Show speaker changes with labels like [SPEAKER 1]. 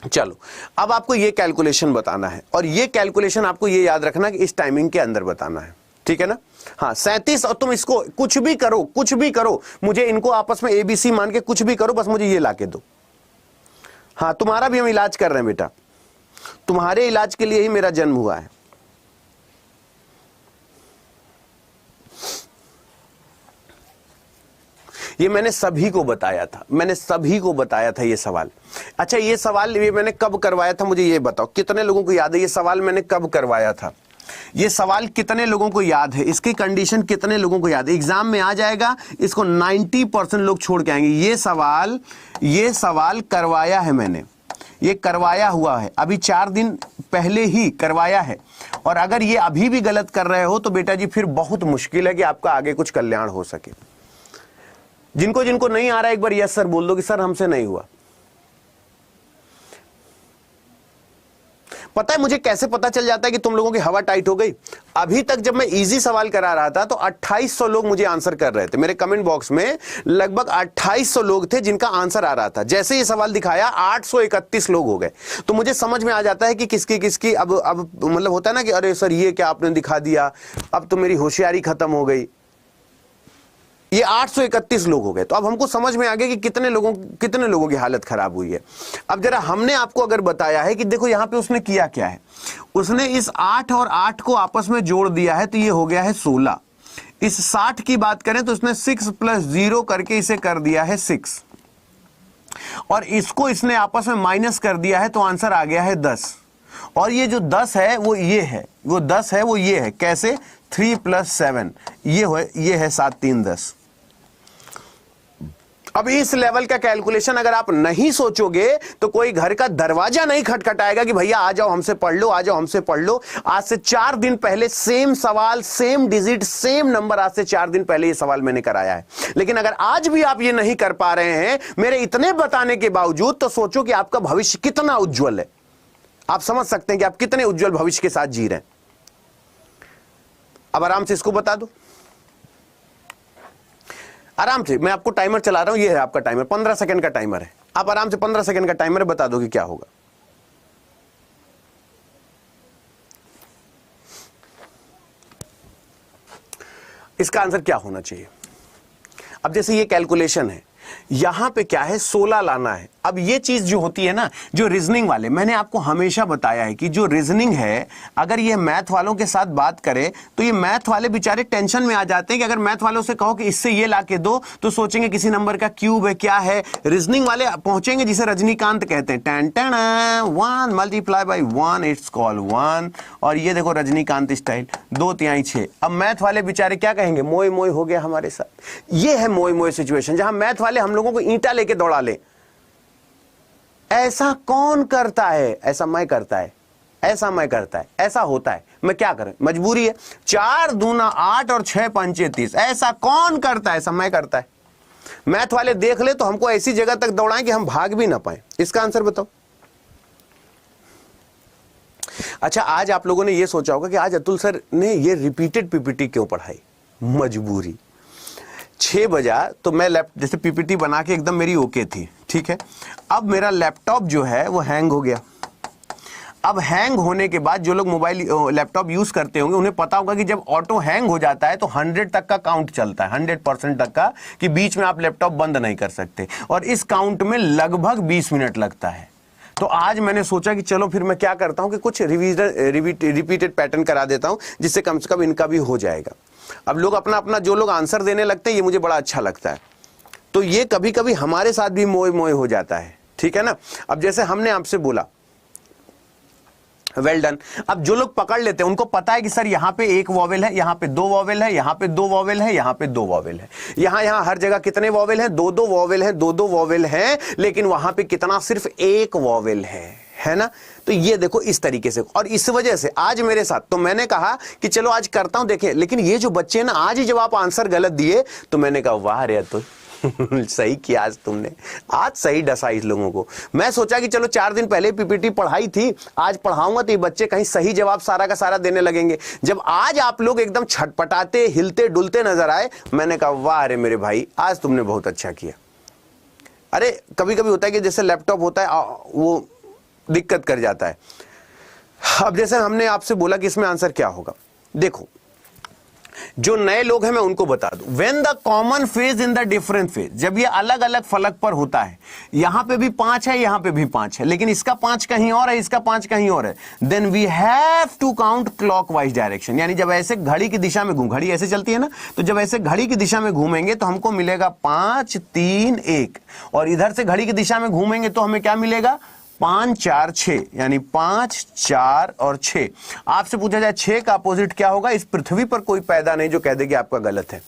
[SPEAKER 1] चलो अब आपको ये कैलकुलेशन बताना है, और ये कैलकुलेशन आपको ये याद रखना कि इस टाइमिंग के अंदर बताना है, ठीक है ना। हाँ 37, और तुम इसको कुछ भी करो, कुछ भी करो, मुझे इनको आपस में ABC मान के कुछ भी करो, बस मुझे ये लाके दो। हाँ तुम्हारा भी हम इलाज कर रहे हैं बेटा, तुम्हारे इलाज के लिए ही मेरा जन्म हुआ है। ये मैंने सभी को बताया था, मैंने सभी को बताया था ये सवाल। अच्छा ये सवाल ये मैंने कब करवाया था, मुझे ये बताओ, कितने लोगों को याद है ये सवाल मैंने कब करवाया था? ये सवाल कितने लोगों को याद है? इसकी कंडीशन कितने लोगों को याद है? एग्जाम में आ जाएगा, इसको 90% लोग छोड़ के आएंगे। ये सवाल करवाया है मैंने, ये करवाया हुआ है, अभी 4 दिन पहले ही करवाया है। और अगर ये अभी भी गलत कर रहे हो तो बेटा जी फिर बहुत मुश्किल है कि आपका आगे कुछ कल्याण हो सके। जिनको जिनको नहीं आ रहा है एक बार यस सर बोल दो कि सर हमसे नहीं हुआ। पता है मुझे कैसे पता चल जाता है कि तुम लोगों की हवा टाइट हो गई? अभी तक जब मैं इजी सवाल करा रहा था तो 2800 लोग मुझे आंसर कर रहे थे। मेरे कमेंट बॉक्स में लगभग 2800 लोग थे जिनका आंसर आ रहा था। जैसे ये सवाल दिखाया 831 लोग हो गए। तो मुझे समझ में आ जाता है कि किसकी किसकी अब मतलब होता है ना कि अरे सर ये क्या आपने दिखा दिया, अब तो मेरी होशियारी खत्म हो गई। ये 831 लोग हो गए। तो अब हमको समझ में आ गया कि कितने लोगों की हालत खराब हुई है। अब जरा हमने आपको अगर बताया है कि देखो यहां पे उसने किया क्या है, उसने इस 8 और 8 को आपस में जोड़ दिया है तो ये हो गया है 16। इस 60 की बात करें तो उसने 6 + 0 करके इसे कर दिया है 6, और इसको इसने आपस में माइनस कर दिया है तो आंसर आ गया है 10। और ये जो 10 है वो ये है, वो 10 है वो ये है। कैसे? 3 + 7 ये है 7 3 10। अब इस लेवल का कैलकुलेशन अगर आप नहीं सोचोगे तो कोई घर का दरवाजा नहीं खटखटाएगा कि भैया आ जाओ हमसे पढ़ लो, आ जाओ हमसे पढ़ लो। आज से 4 दिन पहले सेम सवाल, सेम डिजिट, सेम नंबर, आज से 4 दिन पहले ये सवाल मैंने कराया है। लेकिन अगर आज भी आप ये नहीं कर पा रहे हैं मेरे इतने बताने के बावजूद, तो सोचो कि आपका भविष्य कितना उज्जवल है। आप समझ सकते हैं कि आप कितने उज्जवल भविष्य के साथ जी रहे हैं। अब आराम से इसको बता दो, आराम से। मैं आपको टाइमर चला रहा हूं, ये है आपका टाइमर, 15 सेकंड का टाइमर है। आप आराम से 15 सेकंड का टाइमर है, बता दो कि क्या होगा। इसका आंसर क्या होना चाहिए? अब जैसे ये कैलकुलेशन है, यहां पे क्या है 16 लाना है। अब ये चीज जो होती है ना, जो रीजनिंग वाले, मैंने आपको हमेशा बताया है कि जो रीजनिंग है, अगर ये मैथ वालों के साथ बात करे तो ये मैथ वाले बेचारे टेंशन में आ जाते हैं कि अगर मैथ वालों से कहो कि इससे ये ला के दो तो सोचेंगे किसी नंबर का क्यूब है, क्या है। रीजनिंग वाले पहुंचेंगे जिसे रजनीकांत कहते हैं, 1 × 1 इट्स कॉल 1। और ये देखो रजनीकांत स्टाइल 2 तिहाई 6। अब मैथ वाले बेचारे क्या कहेंगे, मोय मोय हो गया हमारे साथ। ये है मोय मोय सिचुएशन, जहां मैथ वाले हम लोगों को ईंटा लेके दौड़ा ले। ऐसा कौन करता है? ऐसा मैं करता है, ऐसा मैं करता है, ऐसा होता है। मैं क्या करूं, मजबूरी है। 4 दूना 8 और 6 पंचे 30। ऐसा कौन करता है? ऐसा मैं करता है। मैथ वाले देख ले तो हमको ऐसी जगह तक दौड़ाएं कि हम भाग भी ना पाए। इसका आंसर बताओ। अच्छा आज आप लोगों ने ये सोचा होगा कि आज अतुल सर ने ये रिपीटेड पीपीटी क्यों पढ़ाई? मजबूरी। 6 बजा तो मैं जैसे पीपीटी बना के एकदम मेरी ओके थी, ठीक है। अब मेरा लैपटॉप जो है वो हैंग हो गया। अब हैंग होने के बाद जो लोग मोबाइल लैपटॉप यूज करते होंगे उन्हें पता होगा कि जब ऑटो हैंग हो जाता है तो 100 तक का काउंट चलता है, 100% तक का, कि बीच में आप लैपटॉप बंद नहीं कर सकते। और इस काउंट में लगभग 20 मिनट लगता है। तो आज मैंने सोचा कि चलो फिर मैं क्या करता हूं कि कुछ रिपीटेड पैटर्न करा देता हूं, जिससे कम से कम इनका भी हो जाएगा। अब लोग अपना अपना जो लोग आंसर देने लगते हैं, ये मुझे बड़ा अच्छा लगता है। तो ये कभी कभी हमारे साथ भी मोय मोय हो जाता है, ठीक है ना। अब जैसे हमने आपसे बोला वेल डन। अब जो लोग पकड़ लेते हैं उनको पता है कि सर यहां पे 1 वॉवेल है, यहां पे 2 वॉवेल है, यहां पे 2 वॉवेल है, यहां पे 2 वॉवेल है। यहां हर जगह कितने वॉवेल हैं? 2 वॉवेल हैं, 2 वॉवेल हैं। लेकिन वहां पे कितना? सिर्फ 1 वॉवेल है ना। तो ये देखो इस तरीके से। और इस वजह से आज मेरे साथ, तो मैंने कहा कि चलो आज करता हूं, देखें। लेकिन ये जो बच्चे ना, आज ही जब आप आंसर गलत दिए तो मैंने कहा वाह रे तो सही किया आज तुमने, आज सही डसा इस लोगों को। मैं सोचा कि चलो 4 दिन पहले पीपीटी पढ़ाई थी, आज पढ़ाऊंगा तो ये बच्चे कहीं सही जवाब सारा का सारा देने लगेंगे। जब आज आप लोग एकदम छटपटाते हिलते डुलते नजर आए, मैंने कहा वाह रे मेरे भाई आज तुमने बहुत अच्छा किया। अरे कभी कभी होता है कि जैसे लैपटॉप होता है वो दिक्कत कर जाता है। अब जैसे हमने आपसे बोला कि इसमें आंसर क्या होगा, देखो जो नए लोग हैं मैं उनको बता दूं, when the common phase in the different phase, जब ये अलग अलग फलक पर होता है, यहां पे भी 5 है यहां पे भी 5 है, लेकिन इसका 5 कहीं और है, इसका 5 कहीं और है, then we have to count clockwise direction. यानी जब ऐसे घड़ी की दिशा में घड़ी ऐसे चलती है ना, तो जब ऐसे घड़ी की दिशा में घूमेंगे तो हमको मिलेगा 5 3 1, और इधर से घड़ी की दिशा में घूमेंगे तो हमें क्या मिलेगा 5 4 6, यानी 5 4 और 6। आपसे पूछा जाए 6 का अपोजिट क्या होगा, इस पृथ्वी पर कोई पैदा नहीं जो कह दे कि आपका गलत है।